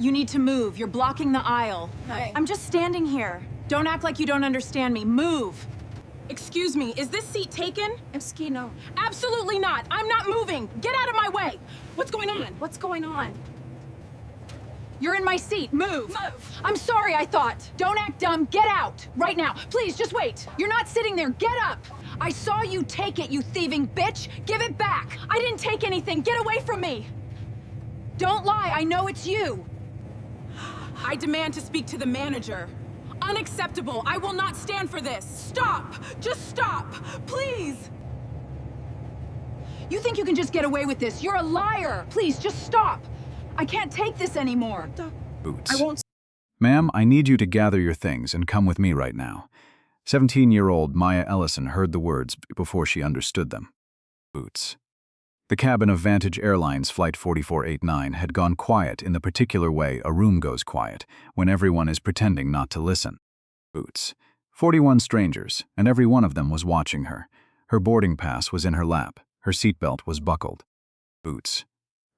You need to move. You're blocking the aisle. I'm just standing here. Don't act like you don't understand me. Move! Excuse me, is this seat taken? No. Absolutely not! I'm not moving! Get out of my way! What's going on? What's going on? You're in my seat. Move! Move! I'm sorry, I thought. Don't act dumb. Get out! Right now. Please, just wait. You're not sitting there. Get up! I saw you take it, you thieving bitch! Give it back! I didn't take anything. Get away from me! Don't lie. I know it's you. I demand to speak to the manager. Unacceptable. I will not stand for this. Stop! Just stop! Please! You think you can just get away with this? You're a liar! Please, just stop! I can't take this anymore. Boots. I won't. Ma'am, I need you to gather your things and come with me right now. 17-year-old Maya Ellison heard the words before she understood them. Boots. The cabin of Vantage Airlines Flight 4489 had gone quiet in the particular way a room goes quiet when everyone is pretending not to listen. Boots. 41 strangers, and every one of them was watching her. Her boarding pass was in her lap. Her seatbelt was buckled. Boots.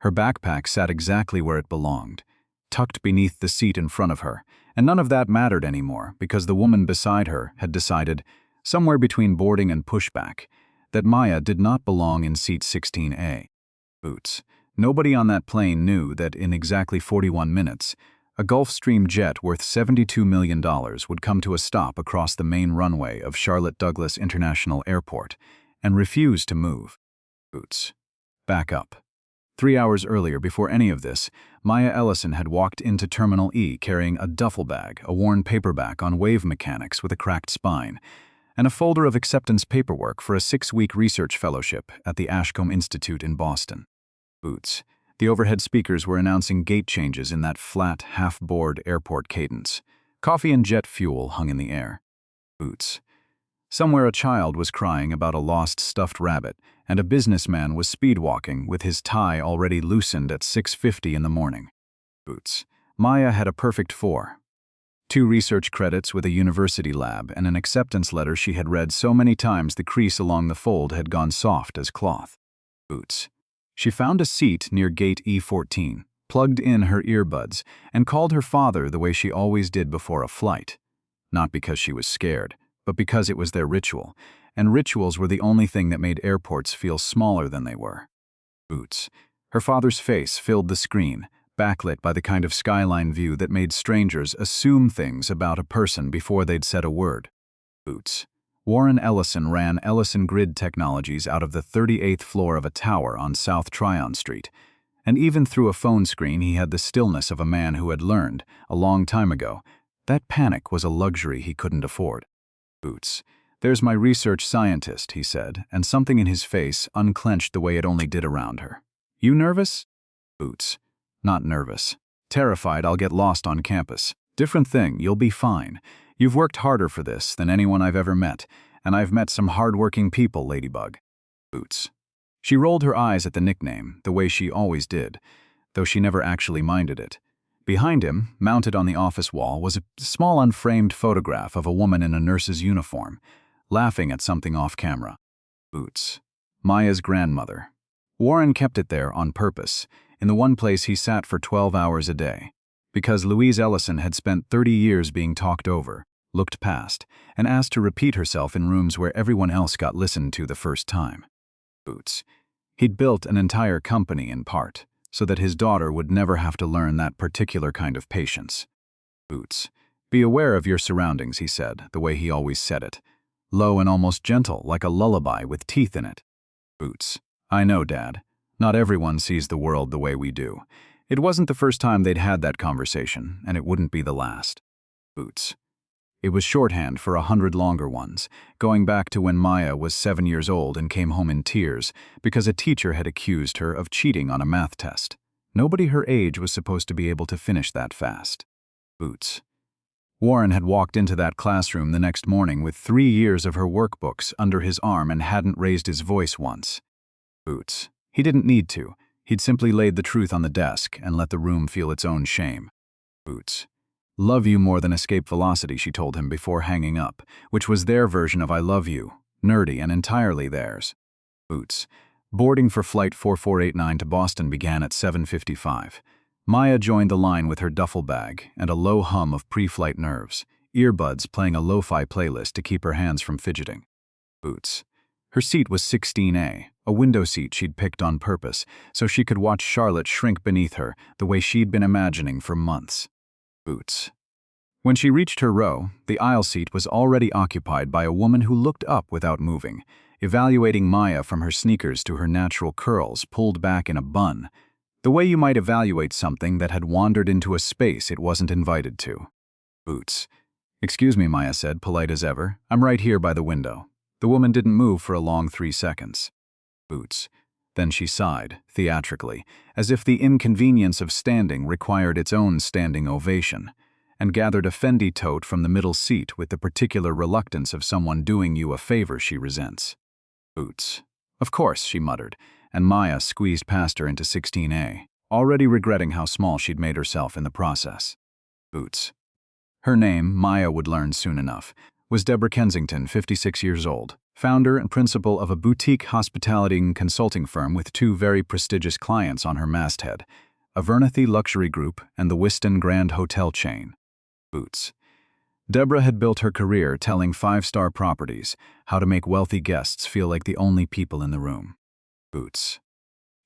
Her backpack sat exactly where it belonged, tucked beneath the seat in front of her, and none of that mattered anymore because the woman beside her had decided, somewhere between boarding and pushback, that Maya did not belong in seat 16A. Boots. Nobody on that plane knew that in exactly 41 minutes, a Gulfstream jet worth $72 million would come to a stop across the main runway of Charlotte Douglas International Airport and refuse to move. Boots. Back up. 3 hours earlier, before any of this, Maya Ellison had walked into Terminal E carrying a duffel bag, a worn paperback on wave mechanics with a cracked spine, and a folder of acceptance paperwork for a 6-week research fellowship at the Ashcombe Institute in Boston. Boots. The overhead speakers were announcing gate changes in that flat, half-bored airport cadence. Coffee and jet fuel hung in the air. Boots. Somewhere a child was crying about a lost stuffed rabbit, and a businessman was speedwalking with his tie already loosened at 6:50 in the morning. Boots. Maya had a perfect 4. 2 research credits with a university lab and an acceptance letter she had read so many times the crease along the fold had gone soft as cloth. Boots. She found a seat near gate E14, plugged in her earbuds, and called her father the way she always did before a flight. Not because she was scared, but because it was their ritual, and rituals were the only thing that made airports feel smaller than they were. Boots. Her father's face filled the screen, backlit by the kind of skyline view that made strangers assume things about a person before they'd said a word. Boots. Warren Ellison ran Ellison Grid Technologies out of the 38th floor of a tower on South Tryon Street, and even through a phone screen he had the stillness of a man who had learned, a long time ago, that panic was a luxury he couldn't afford. Boots. There's my research scientist, he said, and something in his face unclenched the way it only did around her. You nervous? Boots. Not nervous. Terrified I'll get lost on campus. Different thing, you'll be fine. You've worked harder for this than anyone I've ever met, and I've met some hard-working people, Ladybug. Boots. She rolled her eyes at the nickname, the way she always did, though she never actually minded it. Behind him, mounted on the office wall, was a small unframed photograph of a woman in a nurse's uniform, laughing at something off-camera. Boots. Maya's grandmother. Warren kept it there on purpose, in the one place he sat for 12 hours a day, because Louise Ellison had spent 30 years being talked over, looked past, and asked to repeat herself in rooms where everyone else got listened to the first time. Boots. He'd built an entire company in part, so that his daughter would never have to learn that particular kind of patience. Boots. Be aware of your surroundings, he said, the way he always said it. Low and almost gentle, like a lullaby with teeth in it. Boots. I know, Dad. Not everyone sees the world the way we do. It wasn't the first time they'd had that conversation, and it wouldn't be the last. Boots. It was shorthand for 100 longer ones, going back to when Maya was 7 years old and came home in tears because a teacher had accused her of cheating on a math test. Nobody her age was supposed to be able to finish that fast. Boots. Warren had walked into that classroom the next morning with 3 years of her workbooks under his arm and hadn't raised his voice once. Boots. He didn't need to. He'd simply laid the truth on the desk and let the room feel its own shame. Boots. Love you more than escape velocity, she told him before hanging up, which was their version of I love you, nerdy and entirely theirs. Boots. Boarding for Flight 4489 to Boston began at 7:55. Maya joined the line with her duffel bag and a low hum of pre-flight nerves, earbuds playing a lo-fi playlist to keep her hands from fidgeting. Boots. Her seat was 16A, a window seat she'd picked on purpose, so she could watch Charlotte shrink beneath her the way she'd been imagining for months. Boots. When she reached her row, the aisle seat was already occupied by a woman who looked up without moving, evaluating Maya from her sneakers to her natural curls pulled back in a bun, the way you might evaluate something that had wandered into a space it wasn't invited to. Boots. "Excuse me," Maya said, polite as ever. "I'm right here by the window." The woman didn't move for a long 3 seconds. Boots. Then she sighed, theatrically, as if the inconvenience of standing required its own standing ovation, and gathered a Fendi tote from the middle seat with the particular reluctance of someone doing you a favor she resents. Boots. "Of course," she muttered, and Maya squeezed past her into 16A, already regretting how small she'd made herself in the process. Boots. Her name, Maya would learn soon enough, was Deborah Kensington, 56 years old, founder and principal of a boutique hospitality and consulting firm with 2 very prestigious clients on her masthead, a Vernathy luxury group and the Whiston Grand Hotel chain. Boots. Deborah had built her career telling 5-star properties how to make wealthy guests feel like the only people in the room. Boots.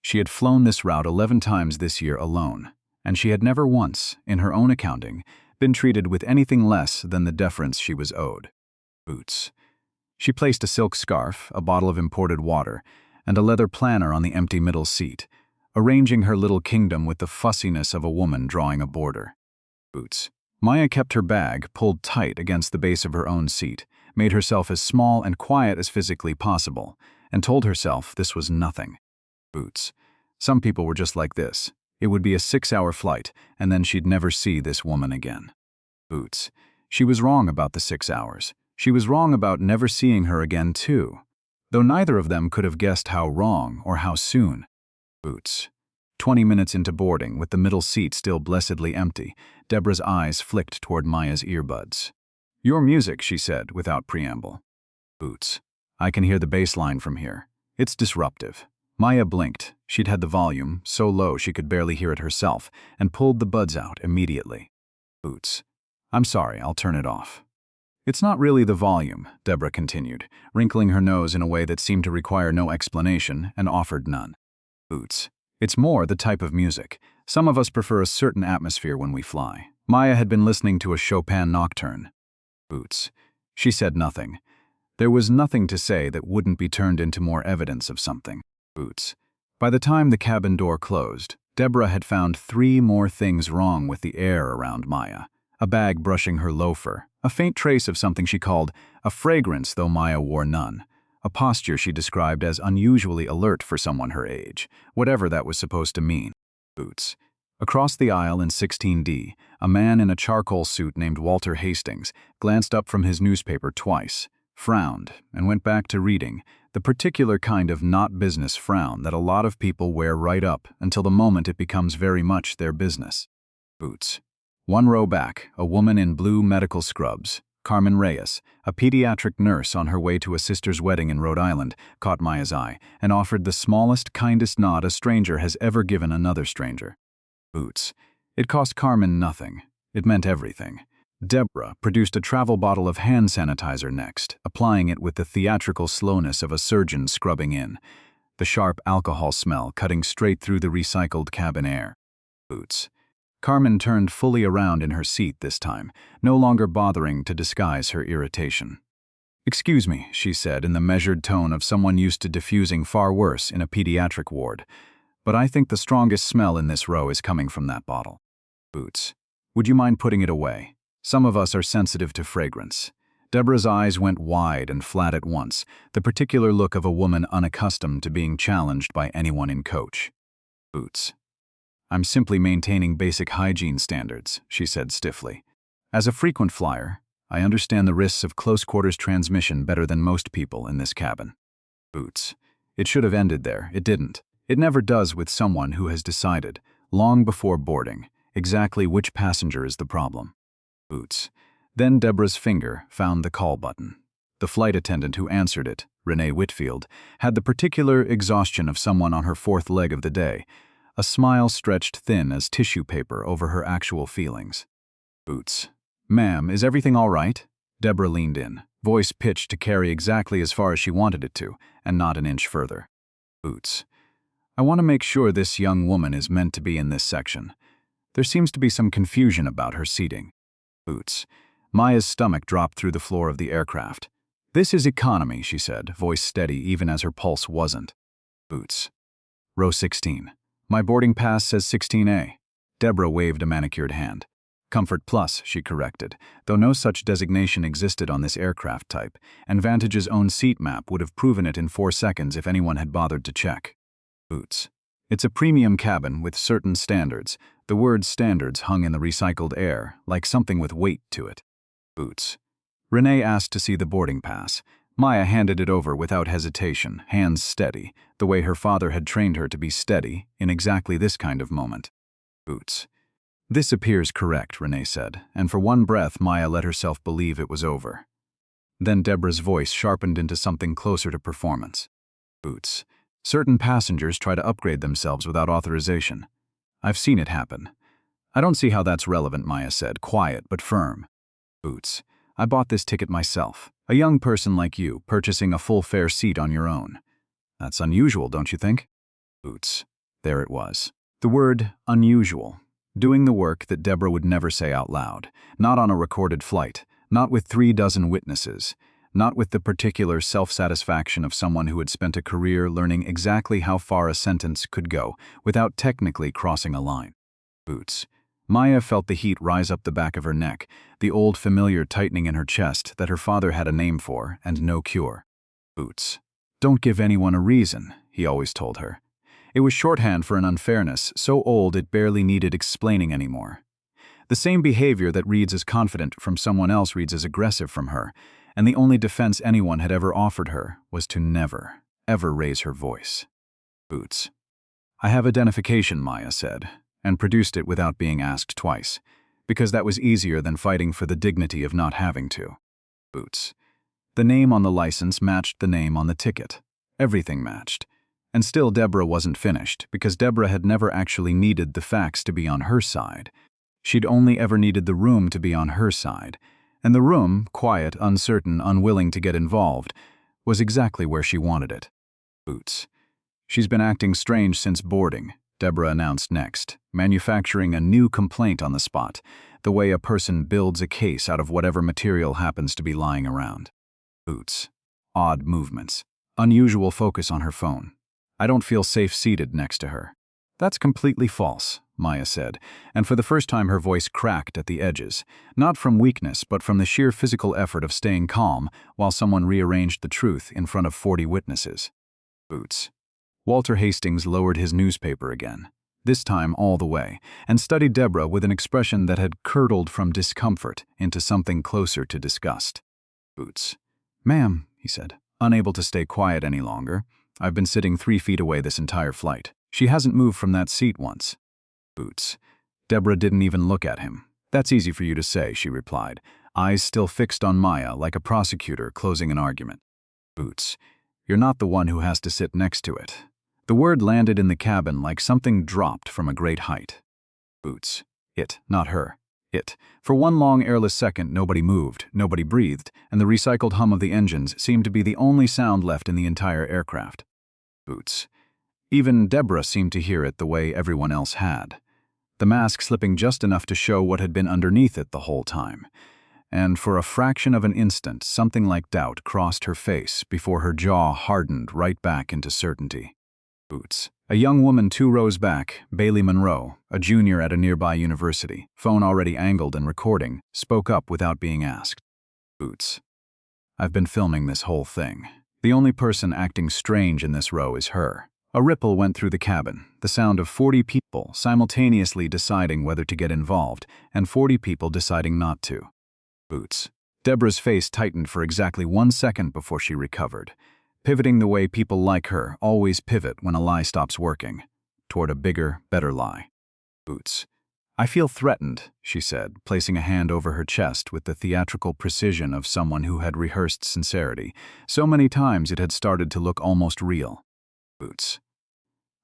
She had flown this route 11 times this year alone, and she had never once, in her own accounting, been treated with anything less than the deference she was owed. Boots. She placed a silk scarf, a bottle of imported water, and a leather planner on the empty middle seat, arranging her little kingdom with the fussiness of a woman drawing a border. Boots. Maya kept her bag pulled tight against the base of her own seat, made herself as small and quiet as physically possible, and told herself this was nothing. Boots. Some people were just like this. It would be a 6-hour flight, and then she'd never see this woman again. Boots. She was wrong about the 6 hours. She was wrong about never seeing her again, too, though neither of them could have guessed how wrong or how soon. Boots. 20 minutes into boarding, with the middle seat still blessedly empty, Deborah's eyes flicked toward Maya's earbuds. "Your music," she said, without preamble. Boots. "I can hear the bass line from here. It's disruptive." Maya blinked. She'd had the volume so low she could barely hear it herself, and pulled the buds out immediately. Boots. "I'm sorry, I'll turn it off." "It's not really the volume," Deborah continued, wrinkling her nose in a way that seemed to require no explanation and offered none. Boots. "It's more the type of music. Some of us prefer a certain atmosphere when we fly." Maya had been listening to a Chopin nocturne. Boots. She said nothing. There was nothing to say that wouldn't be turned into more evidence of something. Boots. By the time the cabin door closed, Deborah had found 3 more things wrong with the air around Maya. A bag brushing her loafer, a faint trace of something she called a fragrance, though Maya wore none, a posture she described as unusually alert for someone her age, whatever that was supposed to mean. Boots. Across the aisle in 16D, a man in a charcoal suit named Walter Hastings glanced up from his newspaper twice, frowned, and went back to reading, the particular kind of not business frown that a lot of people wear right up until the moment it becomes very much their business. Boots. 1 row back, a woman in blue medical scrubs, Carmen Reyes, a pediatric nurse on her way to a sister's wedding in Rhode Island, caught Maya's eye and offered the smallest, kindest nod a stranger has ever given another stranger. Boots. It cost Carmen nothing. It meant everything. Deborah produced a travel bottle of hand sanitizer next, applying it with the theatrical slowness of a surgeon scrubbing in, the sharp alcohol smell cutting straight through the recycled cabin air. Boots. Carmen turned fully around in her seat this time, no longer bothering to disguise her irritation. "Excuse me," she said in the measured tone of someone used to diffusing far worse in a pediatric ward, "but I think the strongest smell in this row is coming from that bottle." Boots. "Would you mind putting it away? Some of us are sensitive to fragrance." Deborah's eyes went wide and flat at once, the particular look of a woman unaccustomed to being challenged by anyone in coach. Boots. "I'm simply maintaining basic hygiene standards," she said stiffly. "As a frequent flyer, I understand the risks of close-quarters transmission better than most people in this cabin." Boots. It should have ended there. It didn't. It never does with someone who has decided, long before boarding, exactly which passenger is the problem. Boots. Then Deborah's finger found the call button. The flight attendant who answered it, Renee Whitfield, had the particular exhaustion of someone on her 4th leg of the day, a smile stretched thin as tissue paper over her actual feelings. Boots. Ma'am, is everything all right? Deborah leaned in, voice pitched to carry exactly as far as she wanted it to, and not an inch further. Boots. I want to make sure this young woman is meant to be in this section. There seems to be some confusion about her seating. Boots. Maya's stomach dropped through the floor of the aircraft. This is economy, she said, voice steady even as her pulse wasn't. Boots. Row 16. My boarding pass says 16A. Deborah waved a manicured hand. Comfort Plus, she corrected, though no such designation existed on this aircraft type, and Vantage's own seat map would have proven it in 4 seconds if anyone had bothered to check. Boots. It's a premium cabin with certain standards. The word standards hung in the recycled air, like something with weight to it. Boots. Renee asked to see the boarding pass. Maya handed it over without hesitation, hands steady, the way her father had trained her to be steady in exactly this kind of moment. Boots. This appears correct, Renee said, and for one breath Maya let herself believe it was over. Then Deborah's voice sharpened into something closer to performance. Boots. Certain passengers try to upgrade themselves without authorization. I've seen it happen. I don't see how that's relevant, Maya said, quiet but firm. Boots. I bought this ticket myself. A young person like you, purchasing a full fare seat on your own. That's unusual, don't you think? Boots. There it was. The word unusual. Doing the work that Deborah would never say out loud. Not on a recorded flight. Not with 36 witnesses. Not with the particular self-satisfaction of someone who had spent a career learning exactly how far a sentence could go without technically crossing a line. Boots. Maya felt the heat rise up the back of her neck, the old familiar tightening in her chest that her father had a name for and no cure. Boots. Don't give anyone a reason, he always told her. It was shorthand for an unfairness so old it barely needed explaining anymore. The same behavior that reads as confident from someone else reads as aggressive from her, and the only defense anyone had ever offered her was to never, ever raise her voice. Boots. I have identification, Maya said, and produced it without being asked twice, because that was easier than fighting for the dignity of not having to. Boots. The name on the license matched the name on the ticket. Everything matched. And still Deborah wasn't finished, because Deborah had never actually needed the facts to be on her side. She'd only ever needed the room to be on her side. And the room, quiet, uncertain, unwilling to get involved, was exactly where she wanted it. Boots. She's been acting strange since boarding, Deborah announced next, manufacturing a new complaint on the spot, the way a person builds a case out of whatever material happens to be lying around. Boots. Odd movements. Unusual focus on her phone. I don't feel safe seated next to her. That's completely false, Maya said, and for the first time her voice cracked at the edges, not from weakness but from the sheer physical effort of staying calm while someone rearranged the truth in front of 40 witnesses. Boots. Walter Hastings lowered his newspaper again, this time all the way, and studied Deborah with an expression that had curdled from discomfort into something closer to disgust. Boots. Ma'am, he said, unable to stay quiet any longer, I've been sitting 3 feet away this entire flight. She hasn't moved from that seat once. Boots. Deborah didn't even look at him. That's easy for you to say, she replied, eyes still fixed on Maya like a prosecutor closing an argument. Boots. You're not the one who has to sit next to it. The word landed in the cabin like something dropped from a great height. Boots. It, not her. It. For one long airless second nobody moved, nobody breathed, and the recycled hum of the engines seemed to be the only sound left in the entire aircraft. Boots. Even Deborah seemed to hear it the way everyone else had. The mask slipping just enough to show what had been underneath it the whole time. And for a fraction of an instant something like doubt crossed her face before her jaw hardened right back into certainty. Boots. A young woman 2 rows back, Bailey Monroe, a junior at a nearby university, phone already angled and recording, spoke up without being asked. Boots. I've been filming this whole thing. The only person acting strange in this row is her. A ripple went through the cabin, the sound of 40 people simultaneously deciding whether to get involved, and 40 people deciding not to. Boots. Deborah's face tightened for exactly 1 second before she recovered, pivoting the way people like her always pivot when a lie stops working, toward a bigger, better lie. Boots. I feel threatened, she said, placing a hand over her chest with the theatrical precision of someone who had rehearsed sincerity, so many times it had started to look almost real. Boots.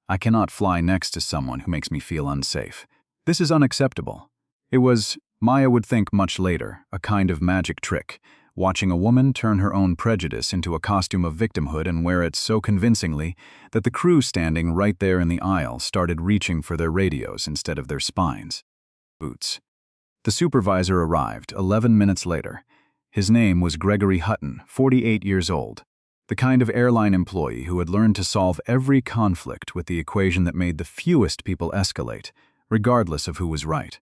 I cannot fly next to someone who makes me feel unsafe. This is unacceptable. It was, Maya would think much later, a kind of magic trick, watching a woman turn her own prejudice into a costume of victimhood and wear it so convincingly that the crew standing right there in the aisle started reaching for their radios instead of their spines. Boots. The supervisor arrived 11 minutes later. His name was Gregory Hutton, 48 years old, the kind of airline employee who had learned to solve every conflict with the equation that made the fewest people escalate, regardless of who was right.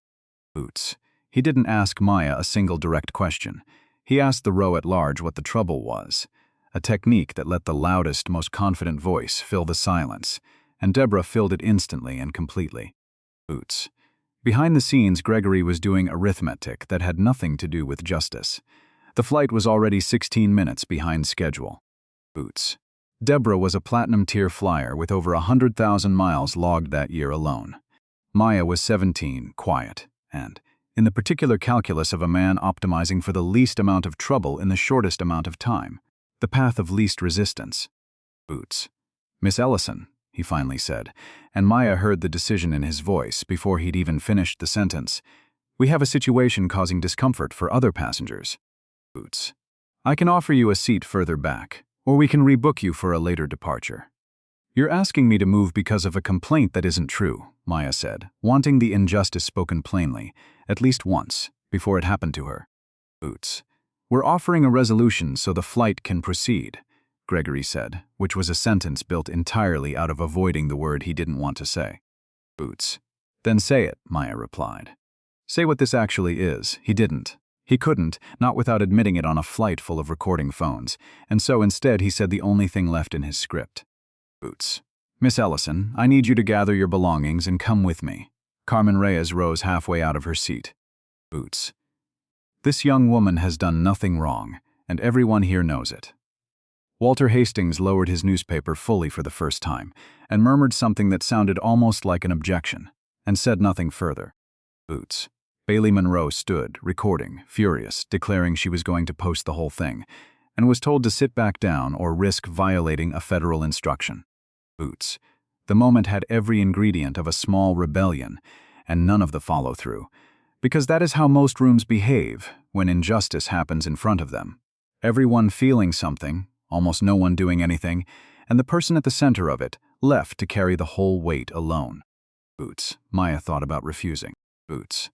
Boots. He didn't ask Maya a single direct question. He asked the row at large what the trouble was, a technique that let the loudest, most confident voice fill the silence, and Deborah filled it instantly and completely. Boots. Behind the scenes, Gregory was doing arithmetic that had nothing to do with justice. The flight was already 16 minutes behind schedule. Boots. Deborah was a platinum-tier flyer with over 100,000 miles logged that year alone. Maya was 17, quiet, and in the particular calculus of a man optimizing for the least amount of trouble in the shortest amount of time, the path of least resistance. Boots. Miss Ellison, he finally said, and Maya heard the decision in his voice before he'd even finished the sentence. We have a situation causing discomfort for other passengers. Boots. I can offer you a seat further back, or we can rebook you for a later departure. You're asking me to move because of a complaint that isn't true, Maya said, wanting the injustice spoken plainly, at least once, before it happened to her. Boots. We're offering a resolution so the flight can proceed, Gregory said, which was a sentence built entirely out of avoiding the word he didn't want to say. Boots. Then say it, Maya replied. Say what this actually is. He didn't. He couldn't, not without admitting it on a flight full of recording phones, and so instead he said the only thing left in his script. Boots. Miss Ellison, I need you to gather your belongings and come with me. Carmen Reyes rose halfway out of her seat. Boots. This young woman has done nothing wrong, and everyone here knows it. Walter Hastings lowered his newspaper fully for the first time, and murmured something that sounded almost like an objection, and said nothing further. Boots. Bailey Monroe stood, recording, furious, declaring she was going to post the whole thing, and was told to sit back down or risk violating a federal instruction. Boots. The moment had every ingredient of a small rebellion, and none of the follow-through, because that is how most rooms behave when injustice happens in front of them. Everyone feeling something, almost no one doing anything, and the person at the center of it left to carry the whole weight alone. Boots. Maya thought about refusing. Boots.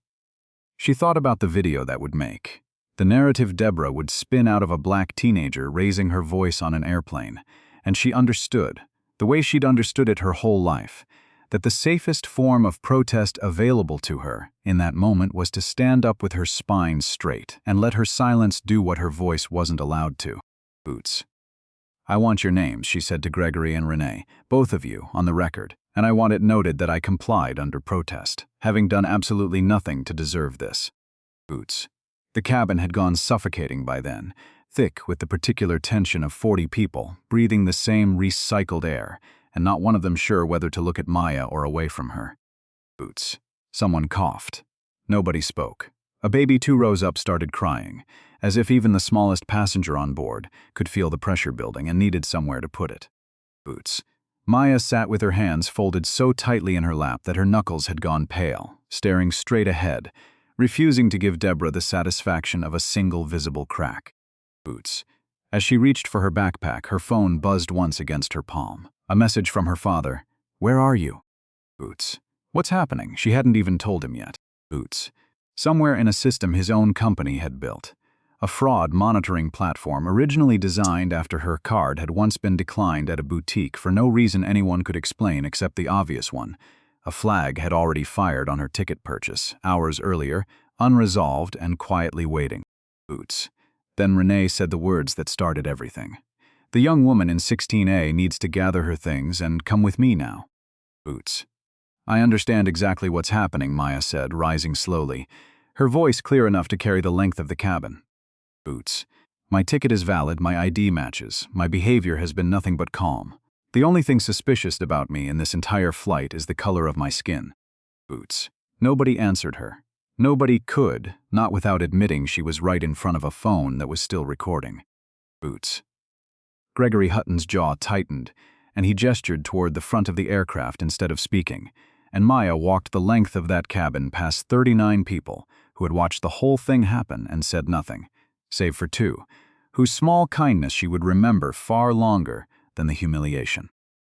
She thought about the video that would make. The narrative Deborah would spin out of a black teenager raising her voice on an airplane, and she understood, the way she'd understood it her whole life, that the safest form of protest available to her in that moment was to stand up with her spine straight and let her silence do what her voice wasn't allowed to. Boots. I want your names, she said to Gregory and Renee, both of you, on the record, and I want it noted that I complied under protest, having done absolutely nothing to deserve this. Boots. The cabin had gone suffocating by then, thick with the particular tension of 40 people, breathing the same recycled air, and not one of them sure whether to look at Maya or away from her. Boots. Someone coughed. Nobody spoke. A baby 2 rows up started crying, as if even the smallest passenger on board could feel the pressure building and needed somewhere to put it. Boots. Maya sat with her hands folded so tightly in her lap that her knuckles had gone pale, staring straight ahead, refusing to give Deborah the satisfaction of a single visible crack. Boots. As she reached for her backpack, her phone buzzed once against her palm. A message from her father. Where are you? Boots. What's happening? She hadn't even told him yet. Boots. Somewhere in a system his own company had built. A fraud monitoring platform originally designed after her card had once been declined at a boutique for no reason anyone could explain except the obvious one. A flag had already fired on her ticket purchase, hours earlier, unresolved and quietly waiting. Boots. Then Renee said the words that started everything. The young woman in 16A needs to gather her things and come with me now. Boots. I understand exactly what's happening, Maya said, rising slowly, her voice clear enough to carry the length of the cabin. Boots. My ticket is valid, my ID matches, my behavior has been nothing but calm. The only thing suspicious about me in this entire flight is the color of my skin. Boots. Nobody answered her. Nobody could, not without admitting she was right in front of a phone that was still recording. Boots. Gregory Hutton's jaw tightened, and he gestured toward the front of the aircraft instead of speaking, and Maya walked the length of that cabin past 39 people who had watched the whole thing happen and said nothing, save for two, whose small kindness she would remember far longer than the humiliation.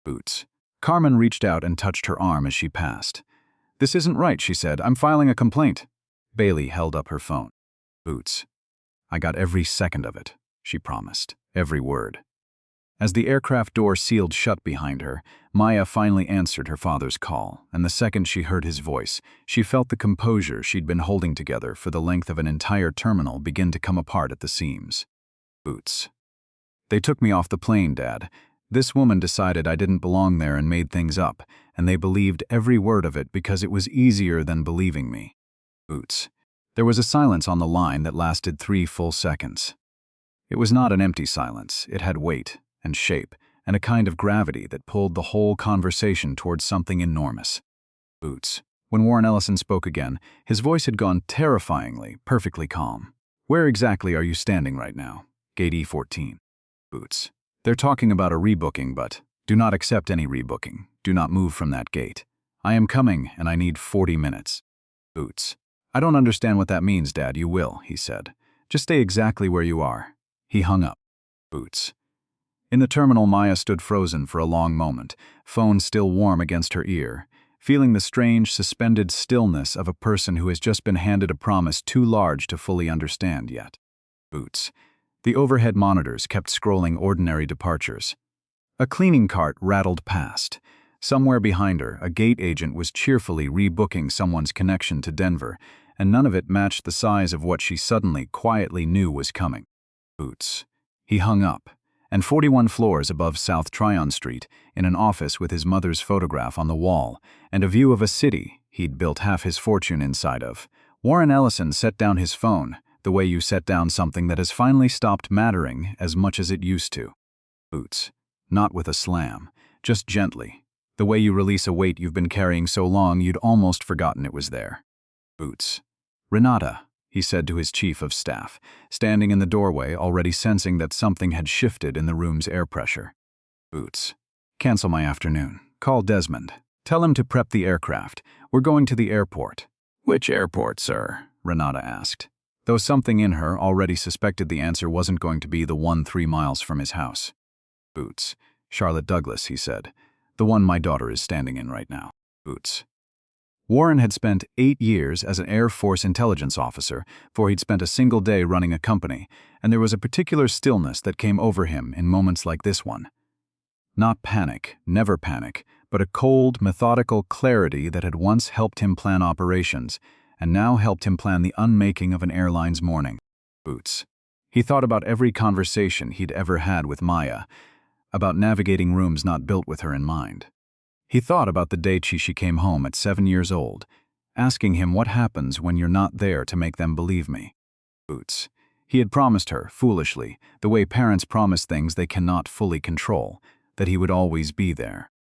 Boots. Carmen reached out and touched her arm as she passed. "This isn't right," she said. "I'm filing a complaint." Bailey held up her phone. "Boots. I got every second of it," she promised, every word. As the aircraft door sealed shut behind her, Maya finally answered her father's call, and the second she heard his voice, she felt the composure she'd been holding together for the length of an entire terminal begin to come apart at the seams. "Boots. They took me off the plane, Dad. This woman decided I didn't belong there and made things up, and they believed every word of it because it was easier than believing me. Boots." There was a silence on the line that lasted 3 full seconds. It was not an empty silence. It had weight and shape and a kind of gravity that pulled the whole conversation towards something enormous. "Boots." When Warren Ellison spoke again, his voice had gone terrifyingly, perfectly calm. "Where exactly are you standing right now?" "Gate E14. "Boots." "They're talking about a rebooking, but do not accept any rebooking. Do not move from that gate. I am coming, and I need 40 minutes. "Boots." "I don't understand what that means, Dad." "You will," he said. "Just stay exactly where you are." He hung up. Boots. In the terminal, Maya stood frozen for a long moment, phone still warm against her ear, feeling the strange, suspended stillness of a person who has just been handed a promise too large to fully understand yet. Boots. The overhead monitors kept scrolling ordinary departures. A cleaning cart rattled past. Somewhere behind her, a gate agent was cheerfully rebooking someone's connection to Denver, and none of it matched the size of what she suddenly, quietly knew was coming. Boots. He hung up, and 41 floors above South Tryon Street, in an office with his mother's photograph on the wall, and a view of a city he'd built half his fortune inside of, Warren Ellison set down his phone, the way you set down something that has finally stopped mattering as much as it used to. Boots. Not with a slam, just gently, the way you release a weight you've been carrying so long you'd almost forgotten it was there. Boots. "Renata," he said to his chief of staff, standing in the doorway, already sensing that something had shifted in the room's air pressure. Boots. "Cancel my afternoon. Call Desmond. Tell him to prep the aircraft. We're going to the airport." "Which airport, sir?" Renata asked, though something in her already suspected the answer wasn't going to be the one 3 miles from his house. Boots. "Charlotte Douglas," he said. "The one my daughter is standing in right now." Boots. Warren had spent 8 years as an Air Force intelligence officer, for he'd spent a single day running a company, and there was a particular stillness that came over him in moments like this one. Not panic, never panic, but a cold, methodical clarity that had once helped him plan operations, and now helped him plan the unmaking of an airline's morning. Boots. He thought about every conversation he'd ever had with Maya, about navigating rooms not built with her in mind. He thought about the day she came home at 7 years old, asking him what happens when you're not there to make them believe me. Boots. He had promised her, foolishly, the way parents promise things they cannot fully control, that he would always be there.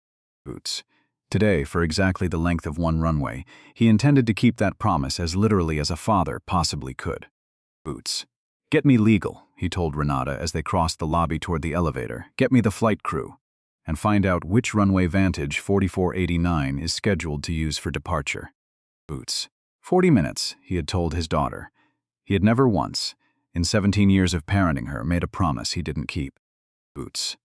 Boots. Today, for exactly the length of one runway, he intended to keep that promise as literally as a father possibly could. Boots. "Get me legal," he told Renata as they crossed the lobby toward the elevator. "Get me the flight crew. And find out which runway Vantage 4489 is scheduled to use for departure." Boots. 40 minutes, he had told his daughter. He had never once, in 17 years of parenting her, made a promise he didn't keep. Boots.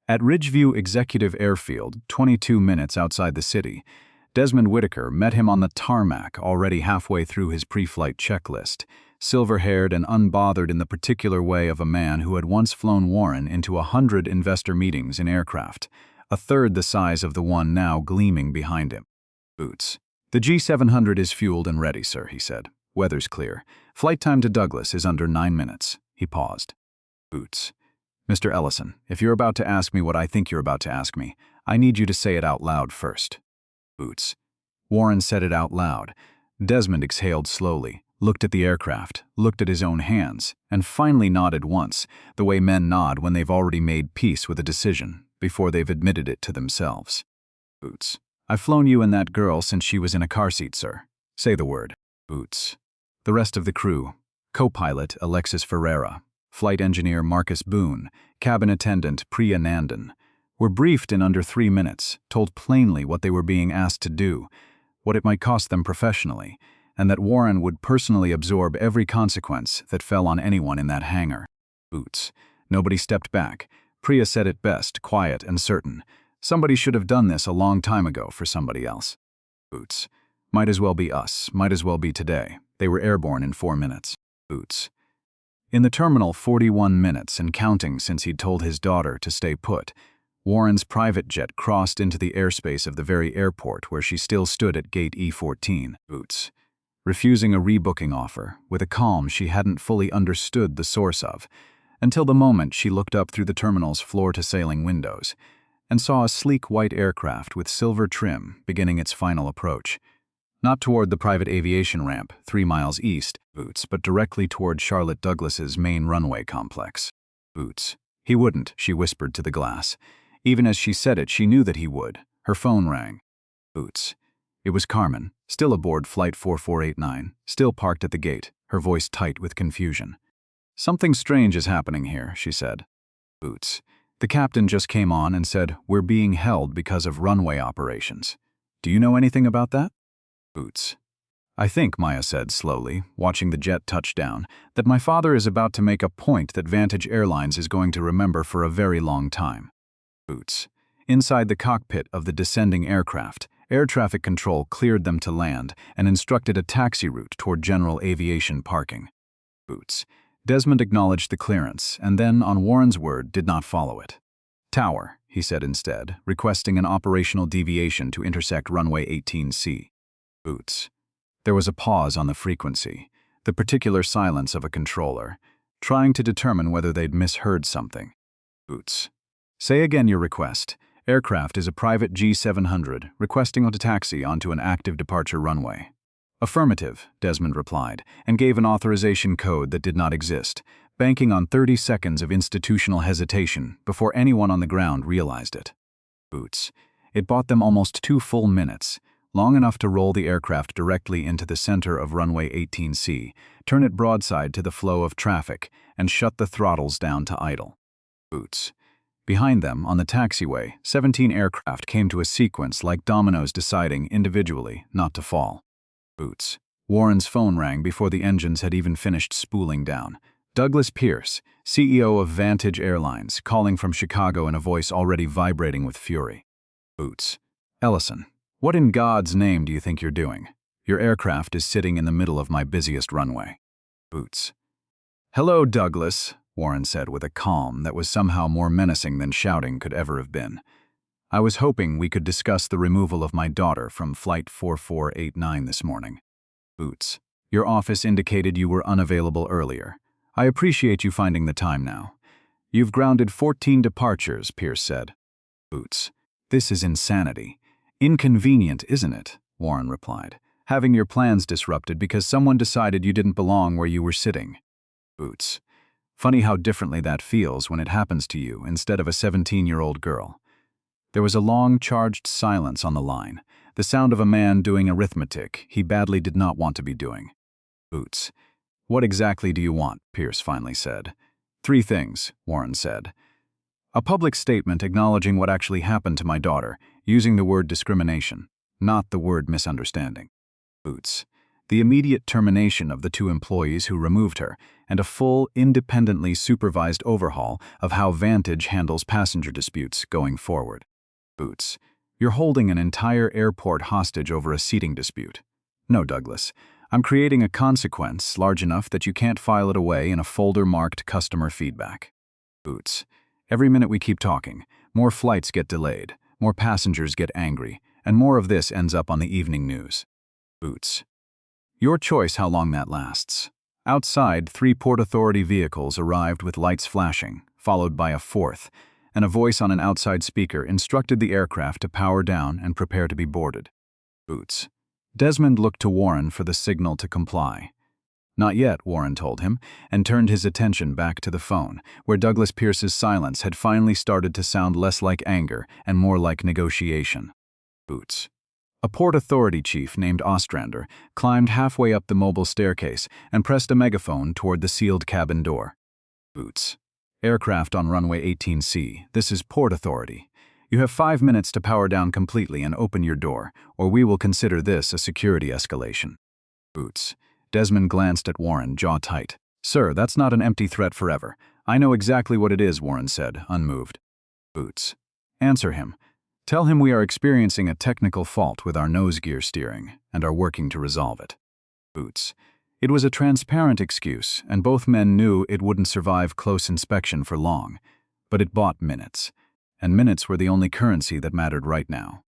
At Ridgeview Executive Airfield, 22 minutes outside the city, Desmond Whitaker met him on the tarmac, already halfway through his pre-flight checklist, silver-haired and unbothered in the particular way of a man who had once flown Warren into 100 investor meetings in aircraft, a third the size of the one now gleaming behind him. Boots. "The G700 is fueled and ready, sir," he said. "Weather's clear. Flight time to Douglas is under 9 minutes. He paused. Boots. "Mr. Ellison, if you're about to ask me what I think you're about to ask me, I need you to say it out loud first." Boots. Warren said it out loud. Desmond exhaled slowly, looked at the aircraft, looked at his own hands, and finally nodded once, the way men nod when they've already made peace with a decision, before they've admitted it to themselves. Boots. "I've flown you and that girl since she was in a car seat, sir. Say the word." Boots. The rest of the crew: co-pilot Alexis Ferreira, flight engineer Marcus Boone, cabin attendant Priya Nandan, were briefed in under 3 minutes, told plainly what they were being asked to do, what it might cost them professionally, and that Warren would personally absorb every consequence that fell on anyone in that hangar. Boots. Nobody stepped back. Priya said it best, quiet and certain. Somebody should have done this a long time ago for somebody else. Boots. Might as well be us, might as well be today. They were airborne in 4 minutes. Boots. In the terminal, 41 minutes and counting since he'd told his daughter to stay put, Warren's private jet crossed into the airspace of the very airport where she still stood at gate E14. Boots. Refusing a rebooking offer, with a calm she hadn't fully understood the source of, until the moment she looked up through the terminal's floor-to-ceiling windows and saw a sleek white aircraft with silver trim beginning its final approach. Not toward the private aviation ramp, 3 miles east, Boots, but directly toward Charlotte Douglas's main runway complex. Boots. He wouldn't, she whispered to the glass. Even as she said it, she knew that he would. Her phone rang. Boots. It was Carmen, still aboard Flight 4489, still parked at the gate, her voice tight with confusion. Something strange is happening here, she said. Boots. The captain just came on and said, we're being held because of runway operations. Do you know anything about that? Boots. I think, Maya said slowly, watching the jet touch down, that my father is about to make a point that Vantage Airlines is going to remember for a very long time. Boots. Inside the cockpit of the descending aircraft, air traffic control cleared them to land and instructed a taxi route toward general aviation parking. Boots. Desmond acknowledged the clearance, and then, on Warren's word, did not follow it. Tower, he said instead, requesting an operational deviation to intersect runway 18C. Boots. There was a pause on the frequency, the particular silence of a controller, trying to determine whether they'd misheard something. Boots. Say again your request. Aircraft is a private G700, requesting a taxi onto an active departure runway. Affirmative, Desmond replied, and gave an authorization code that did not exist, banking on 30 seconds of institutional hesitation before anyone on the ground realized it. Boots. It bought them almost 2 full minutes, long enough to roll the aircraft directly into the center of runway 18C, turn it broadside to the flow of traffic, and shut the throttles down to idle. Boots. Behind them, on the taxiway, 17 aircraft came to a sequence like dominoes deciding individually not to fall. Boots. Warren's phone rang before the engines had even finished spooling down. Douglas Pierce, CEO of Vantage Airlines, calling from Chicago in a voice already vibrating with fury. Boots. Ellison. What in God's name do you think you're doing? Your aircraft is sitting in the middle of my busiest runway. Boots. Hello, Douglas, Warren said with a calm that was somehow more menacing than shouting could ever have been. I was hoping we could discuss the removal of my daughter from Flight 4489 this morning. Boots. Your office indicated you were unavailable earlier. I appreciate you finding the time now. You've grounded 14 departures, Pierce said. Boots. This is insanity. Inconvenient, isn't it? Warren replied. Having your plans disrupted because someone decided you didn't belong where you were sitting. Boots. Funny how differently that feels when it happens to you instead of a 17-year-old girl. There was a long, charged silence on the line, the sound of a man doing arithmetic he badly did not want to be doing. Boots. What exactly do you want? Pierce finally said. 3 things, Warren said. A public statement acknowledging what actually happened to my daughter, using the word discrimination, not the word misunderstanding. Boots. The immediate termination of the 2 employees who removed her, and a full, independently supervised overhaul of how Vantage handles passenger disputes going forward. Boots. You're holding an entire airport hostage over a seating dispute. No, Douglas. I'm creating a consequence large enough that you can't file it away in a folder marked customer feedback. Boots. Every minute we keep talking, more flights get delayed, more passengers get angry, and more of this ends up on the evening news. Boots. Your choice how long that lasts. Outside, 3 Port Authority vehicles arrived with lights flashing, followed by a 4th, and a voice on an outside speaker instructed the aircraft to power down and prepare to be boarded. Boots. Desmond looked to Warren for the signal to comply. Not yet, Warren told him, and turned his attention back to the phone, where Douglas Pierce's silence had finally started to sound less like anger and more like negotiation. Boots. A Port Authority chief named Ostrander climbed halfway up the mobile staircase and pressed a megaphone toward the sealed cabin door. Boots. Aircraft on runway 18C. This is Port Authority. You have 5 minutes to power down completely and open your door, or we will consider this a security escalation. Boots. Desmond glanced at Warren, jaw tight. Sir, that's not an empty threat forever. I know exactly what it is, Warren said, unmoved. Boots. Answer him. Tell him we are experiencing a technical fault with our nose gear steering and are working to resolve it. Boots. It was a transparent excuse, and both men knew it wouldn't survive close inspection for long, but it bought minutes, and minutes were the only currency that mattered right now.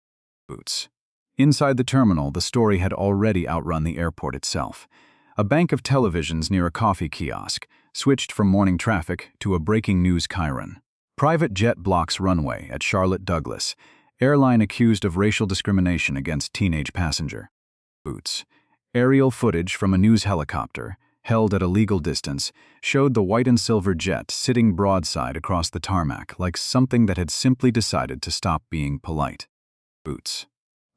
Boots. Inside the terminal, the story had already outrun the airport itself. A bank of televisions near a coffee kiosk switched from morning traffic to a breaking news chyron. Private jet blocks runway at Charlotte Douglas. Airline accused of racial discrimination against teenage passenger. Boots. Aerial footage from a news helicopter, held at a legal distance, showed the white and silver jet sitting broadside across the tarmac like something that had simply decided to stop being polite. Boots.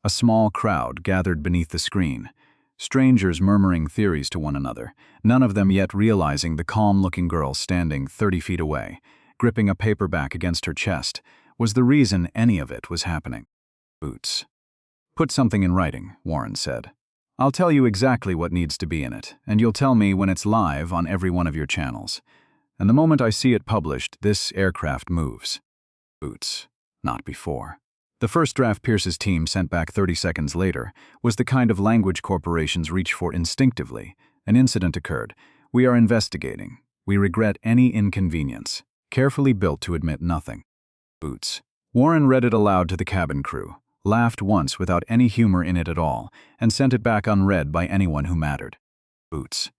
A small crowd gathered beneath the screen, strangers murmuring theories to one another, none of them yet realizing the calm-looking girl standing 30 feet away, gripping a paperback against her chest, was the reason any of it was happening. Boots. Put something in writing, Warren said. I'll tell you exactly what needs to be in it, and you'll tell me when it's live on every one of your channels. And the moment I see it published, this aircraft moves. Boots. Not before. The first draft Pierce's team sent back 30 seconds later was the kind of language corporations reach for instinctively. An incident occurred. We are investigating. We regret any inconvenience. Carefully built to admit nothing. Boots. Warren read it aloud to the cabin crew, laughed once without any humor in it at all, and sent it back unread by anyone who mattered. Boots.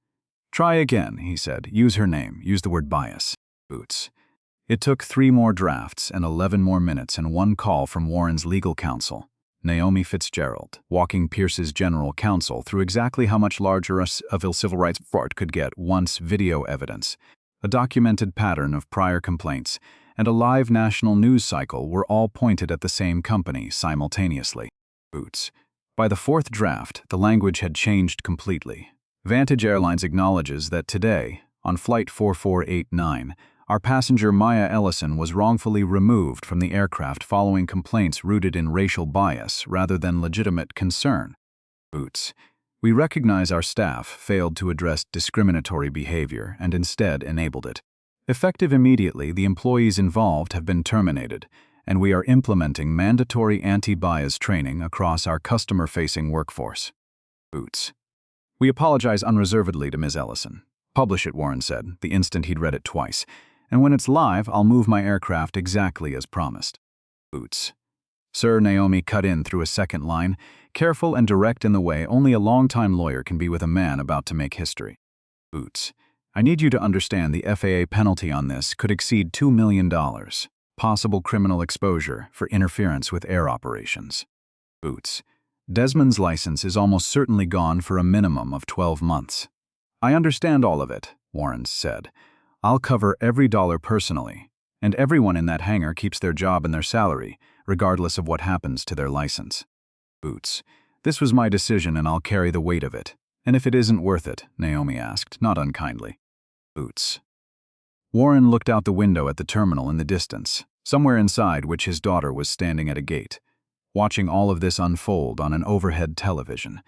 Try again, he said. Use her name. Use the word bias. Boots. It took 3 more drafts and 11 more minutes and 1 call from Warren's legal counsel, Naomi Fitzgerald, walking Pierce's general counsel through exactly how much larger a civil rights fraud could get once video evidence, a documented pattern of prior complaints, and a live national news cycle were all pointed at the same company simultaneously. Boots. By the 4th draft, the language had changed completely. Vantage Airlines acknowledges that today, on Flight 4489, our passenger Maya Ellison was wrongfully removed from the aircraft following complaints rooted in racial bias rather than legitimate concern. Boots. We recognize our staff failed to address discriminatory behavior and instead enabled it. Effective immediately, the employees involved have been terminated, and we are implementing mandatory anti-bias training across our customer-facing workforce. Boots. We apologize unreservedly to Ms. Ellison. Publish it, Warren said, the instant he'd read it twice. And when it's live, I'll move my aircraft exactly as promised. Boots. Sir, Naomi cut in through a second line, careful and direct in the way only a long-time lawyer can be with a man about to make history. Boots. I need you to understand the FAA penalty on this could exceed $2 million. Possible criminal exposure for interference with air operations. Boots. Desmond's license is almost certainly gone for a minimum of 12 months. I understand all of it, Warren said. I'll cover every dollar personally, and everyone in that hangar keeps their job and their salary, regardless of what happens to their license. Boots. This was my decision and I'll carry the weight of it. And if it isn't worth it, Naomi asked, not unkindly. Boots. Warren looked out the window at the terminal in the distance, somewhere inside which his daughter was standing at a gate, watching all of this unfold on an overhead television.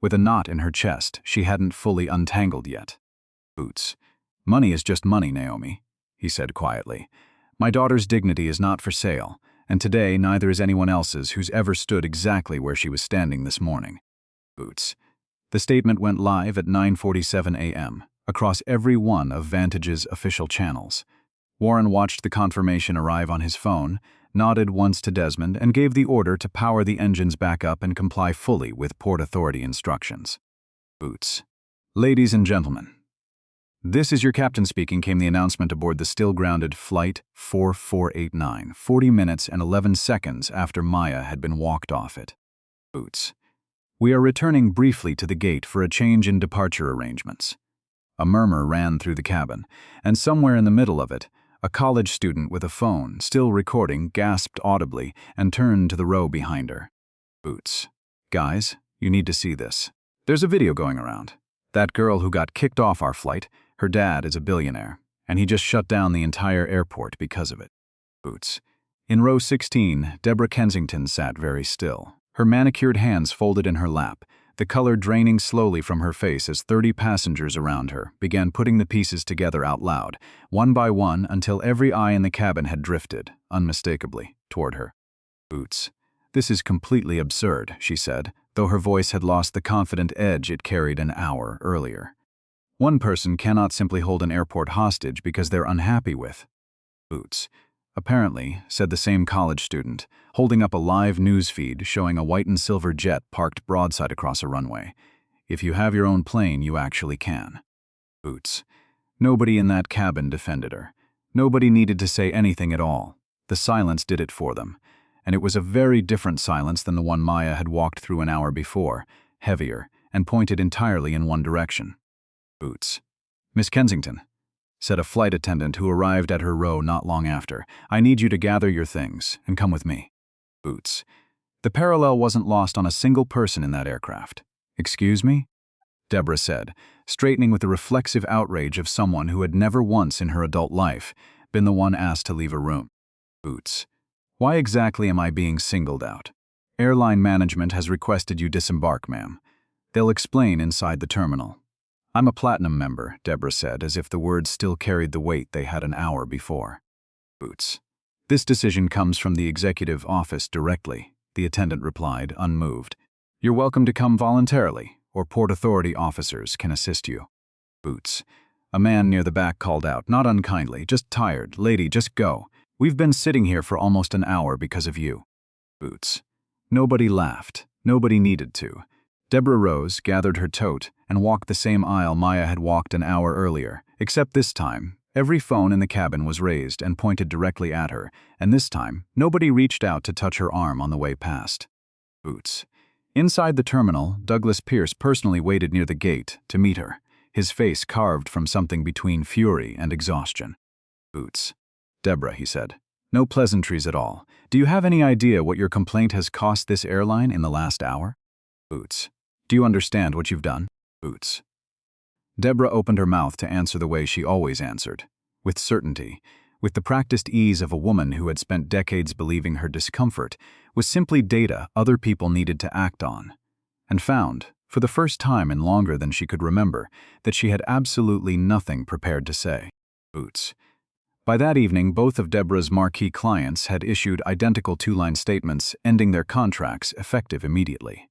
With a knot in her chest she hadn't fully untangled yet. Boots. Money is just money, Naomi, he said quietly. My daughter's dignity is not for sale, and today neither is anyone else's who's ever stood exactly where she was standing this morning. Boots. The statement went live at 9:47 a.m. across every one of Vantage's official channels. Warren watched the confirmation arrive on his phone, nodded once to Desmond, and gave the order to power the engines back up and comply fully with Port Authority instructions. Boots. Ladies and gentlemen, this is your captain speaking, came the announcement aboard the still-grounded Flight 4489, 40 minutes and 11 seconds after Maya had been walked off it. Boots. We are returning briefly to the gate for a change in departure arrangements. A murmur ran through the cabin, and somewhere in the middle of it, a college student with a phone, still recording, gasped audibly and turned to the row behind her. Boots. Guys, you need to see this. There's a video going around. That girl who got kicked off our flight, her dad is a billionaire, and he just shut down the entire airport because of it. Boots. In row 16, Deborah Kensington sat very still, her manicured hands folded in her lap, the color draining slowly from her face as 30 passengers around her began putting the pieces together out loud, one by one until every eye in the cabin had drifted, unmistakably, toward her. "Boots. This is completely absurd," she said, though her voice had lost the confident edge it carried an hour earlier. "One person cannot simply hold an airport hostage because they're unhappy with Boots." "Apparently," said the same college student, holding up a live news feed showing a white and silver jet parked broadside across a runway. "If you have your own plane, you actually can." Boots. Nobody in that cabin defended her. Nobody needed to say anything at all. The silence did it for them. And it was a very different silence than the one Maya had walked through an hour before, heavier, and pointed entirely in one direction. Boots. "Miss Kensington," said a flight attendant who arrived at her row not long after, "I need you to gather your things and come with me." Boots. The parallel wasn't lost on a single person in that aircraft. "Excuse me?" Deborah said, straightening with the reflexive outrage of someone who had never once in her adult life been the one asked to leave a room. Boots. "Why exactly am I being singled out?" "Airline management has requested you disembark, ma'am. They'll explain inside the terminal." "I'm a platinum member," Deborah said, as if the words still carried the weight they had an hour before. Boots. "This decision comes from the executive office directly," the attendant replied, unmoved. "You're welcome to come voluntarily, or Port Authority officers can assist you." Boots. A man near the back called out, not unkindly, "Just tired. Lady, just go. We've been sitting here for almost an hour because of you." Boots. Nobody laughed. Nobody needed to. Deborah rose, gathered her tote, and walked the same aisle Maya had walked an hour earlier, except this time, every phone in the cabin was raised and pointed directly at her, and this time, nobody reached out to touch her arm on the way past. Boots. Inside the terminal, Douglas Pierce personally waited near the gate to meet her, his face carved from something between fury and exhaustion. Boots. "Deborah," he said, "no pleasantries at all. Do you have any idea what your complaint has cost this airline in the last hour?" Boots. "Do you understand what you've done?" Boots. Deborah opened her mouth to answer the way she always answered, with certainty, with the practiced ease of a woman who had spent decades believing her discomfort was simply data other people needed to act on, and found, for the first time in longer than she could remember, that she had absolutely nothing prepared to say. Boots. By that evening, both of Deborah's marquee clients had issued identical two-line statements ending their contracts effective immediately.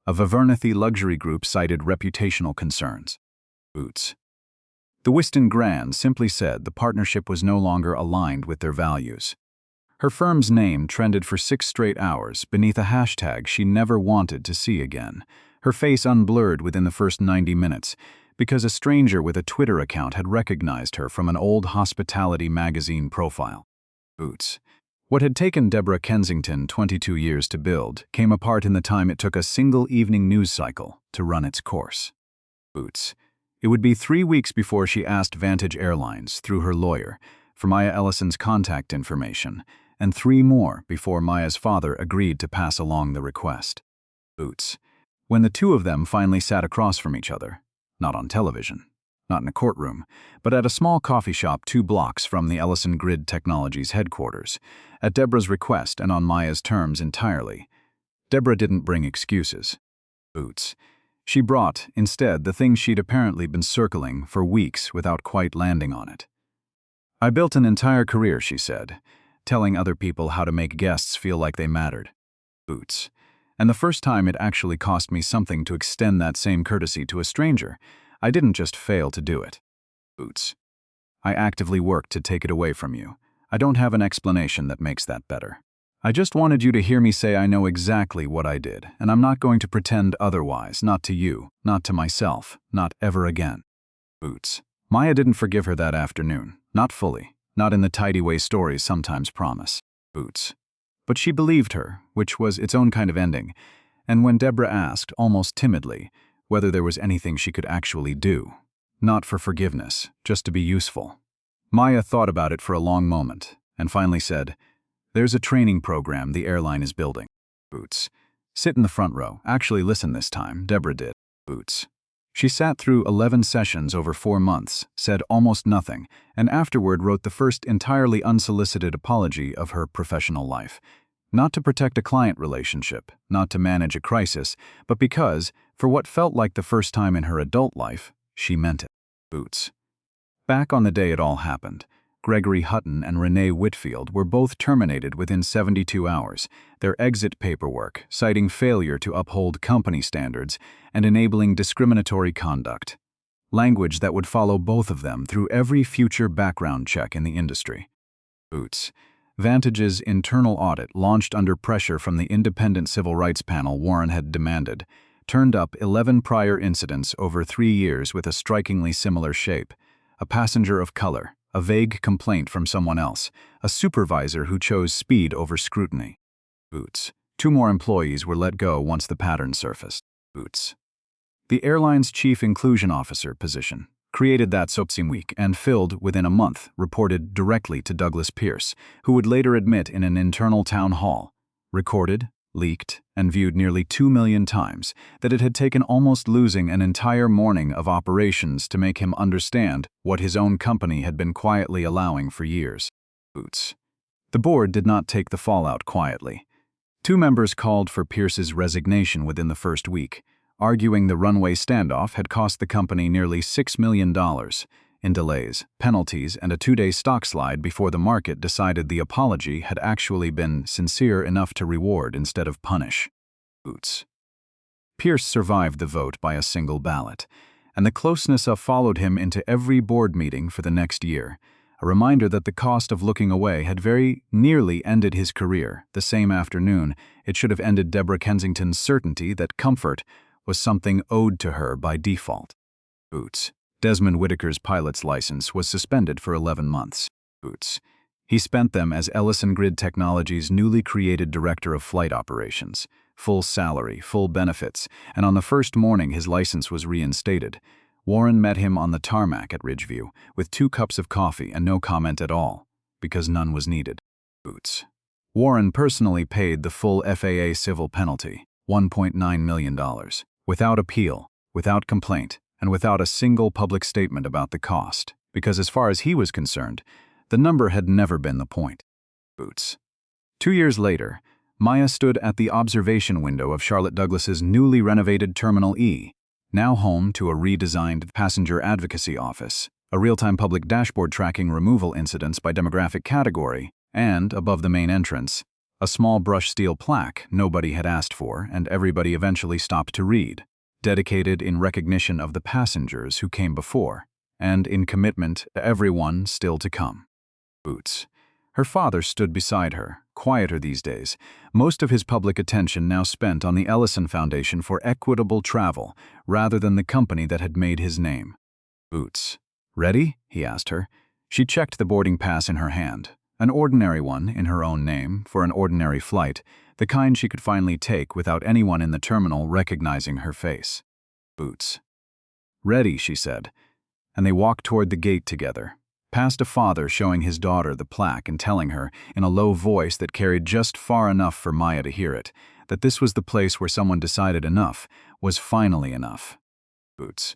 A Vavernathy luxury group cited reputational concerns. Boots. The Whiston Grand simply said the partnership was no longer aligned with their values. Her firm's name trended for 6 straight hours beneath a hashtag she never wanted to see again, her face unblurred within the first 90 minutes, because a stranger with a Twitter account had recognized her from an old hospitality magazine profile. Boots. What had taken Deborah Kensington 22 years to build came apart in the time it took a single evening news cycle to run its course. Boots. It would be 3 weeks before she asked Vantage Airlines, through her lawyer, for Maya Ellison's contact information, and 3 more before Maya's father agreed to pass along the request. Boots. When the two of them finally sat across from each other, not on television, not in a courtroom, but at a small coffee shop 2 blocks from the Ellison Grid Technologies headquarters, at Deborah's request and on Maya's terms entirely. Deborah didn't bring excuses. Boots. She brought, instead, the thing she'd apparently been circling for weeks without quite landing on it. "I built an entire career," she said, telling other people how to make guests feel like they mattered. Boots. And the first time it actually cost me something to extend that same courtesy to a stranger, I didn't just fail to do it. Boots. I actively worked to take it away from you. I don't have an explanation that makes that better. I just wanted you to hear me say I know exactly what I did, and I'm not going to pretend otherwise, not to you, not to myself, not ever again. Boots. Maya didn't forgive her that afternoon, not fully, not in the tidy way stories sometimes promise. Boots. But she believed her, which was its own kind of ending, and when Deborah asked, almost timidly, whether there was anything she could actually do, not for forgiveness, just to be useful, Maya thought about it for a long moment, and finally said, "There's a training program the airline is building." Boots. "Sit in the front row. Actually listen this time," Deborah did. Boots. She sat through 11 sessions over 4 months, said almost nothing, and afterward wrote the first entirely unsolicited apology of her professional life. Not to protect a client relationship, not to manage a crisis, but because, for what felt like the first time in her adult life, she meant it. Boots. Back on the day it all happened, Gregory Hutton and Renee Whitfield were both terminated within 72 hours, their exit paperwork citing failure to uphold company standards and enabling discriminatory conduct. Language that would follow both of them through every future background check in the industry. Boots. Vantage's internal audit, launched under pressure from the independent civil rights panel Warren had demanded, turned up 11 prior incidents over 3 years with a strikingly similar shape. A passenger of color, a vague complaint from someone else, a supervisor who chose speed over scrutiny. Boots. 2 more employees were let go once the pattern surfaced. Boots. The airline's chief inclusion officer position, created that same week and filled within a month, reported directly to Douglas Pierce, who would later admit in an internal town hall, recorded, leaked, and viewed nearly 2 million times, that it had taken almost losing an entire morning of operations to make him understand what his own company had been quietly allowing for years. Boots. The board did not take the fallout quietly. 2 members called for Pierce's resignation within the first week, arguing the runway standoff had cost the company nearly $6 million in delays, penalties, and a 2-day stock slide before the market decided the apology had actually been sincere enough to reward instead of punish. Boots. Pierce survived the vote by a single ballot, and the closeness of followed him into every board meeting for the next year, a reminder that the cost of looking away had very nearly ended his career. The same afternoon, it should have ended Deborah Kensington's certainty that comfort was something owed to her by default. Boots. Desmond Whitaker's pilot's license was suspended for 11 months. Boots. He spent them as Ellison Grid Technologies' newly created director of flight operations. Full salary, full benefits, and on the first morning his license was reinstated. Warren met him on the tarmac at Ridgeview with 2 cups of coffee and no comment at all, because none was needed. Boots. Warren personally paid the full FAA civil penalty, $1.9 million, without appeal, without complaint, and without a single public statement about the cost, because as far as he was concerned, the number had never been the point. Boots. 2 years later, Maya stood at the observation window of Charlotte Douglas's newly renovated Terminal E, now home to a redesigned passenger advocacy office, a real-time public dashboard tracking removal incidents by demographic category, and, above the main entrance, a small brushed steel plaque nobody had asked for and everybody eventually stopped to read, dedicated in recognition of the passengers who came before, and in commitment to everyone still to come. Boots. Her father stood beside her, quieter these days, most of his public attention now spent on the Ellison Foundation for Equitable Travel rather than the company that had made his name. Boots. Ready? He asked her. She checked the boarding pass in her hand, an ordinary one in her own name for an ordinary flight, the kind she could finally take without anyone in the terminal recognizing her face. Boots. Ready, she said, and they walked toward the gate together, past a father showing his daughter the plaque and telling her, in a low voice that carried just far enough for Maya to hear it, that this was the place where someone decided enough was finally enough. Boots.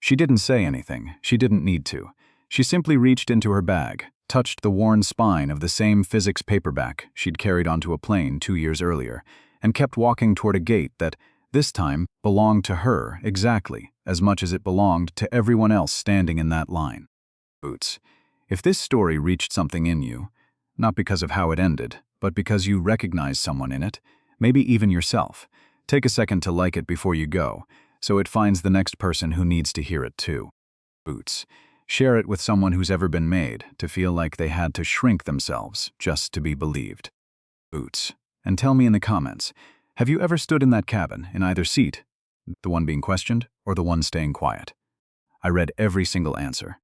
She didn't say anything. She didn't need to. She simply reached into her bag, touched the worn spine of the same physics paperback she'd carried onto a plane 2 years earlier, and kept walking toward a gate that, this time, belonged to her exactly as much as it belonged to everyone else standing in that line. Boots. If this story reached something in you, not because of how it ended, but because you recognize someone in it, maybe even yourself, take a second to like it before you go, so it finds the next person who needs to hear it too. Boots. Share it with someone who's ever been made to feel like they had to shrink themselves just to be believed. Boots. And tell me in the comments, have you ever stood in that cabin, in either seat, the one being questioned or the one staying quiet? I read every single answer.